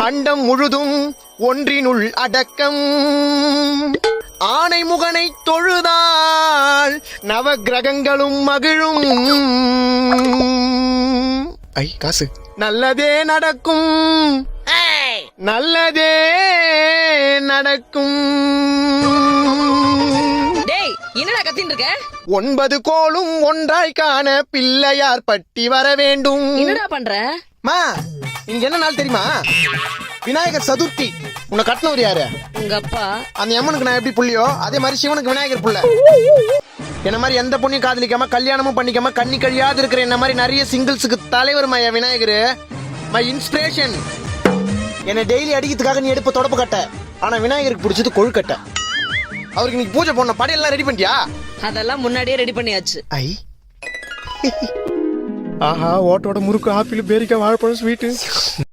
அண்டம் முழுதும் ஒன்றினுள் அடக்கம். ஆனை முகனை தொழுதால் நவ கிரகங்களும் மகிழும். ஐ காசு. நல்லதே நடக்கும், நல்லதே நடக்கும். டேய் என்னடா கத்தின்னு இருக்க? 9 கோளும் ஒன்றாய் காண பிள்ளையார் பட்டி வர வேண்டும். என்னடா பண்ற? மா இங்க என்ன நாள் தெரியுமா? விநாயகர் சதுர்த்தி. உன்னை கட்டினவர் யாரு? உங்க அப்பா. அந்த அம்மனுக்கு நான் எப்படி புள்ளியோ அதே மாதிரி சிவனுக்கு விநாயகர் புள்ள. என்ன மாதிரி எந்த பொண்ணையும் காதலிக்காம கல்யாணமும் பண்ணிக்காம கண்ணி கழியாது இருக்கிற என்ன மாதிரி நிறைய சிங்கிள்ஸுக்கு தலைவர் மையா விநாயகர். My inspiration. என்னை டெய்லி அடிக்கிறதுக்காக நீ எடுப்ப தொடப்பு கட்ட, ஆனா விநாயகருக்கு பிடிச்சது கொழுக்கட்டை. அவருக்கு நீ பூஜை பண்ண படையெல்லாம் ரெடி பண்ணிட்டியா? அதெல்லாம் முன்னாடியே ரெடி பண்ணியாச்சு. ஐ ஆஹா, ஓட்டோட முறுக்கு, ஆப்பிள், பேரிக்காய், வாழைப்பழம், ஸ்வீட்டு.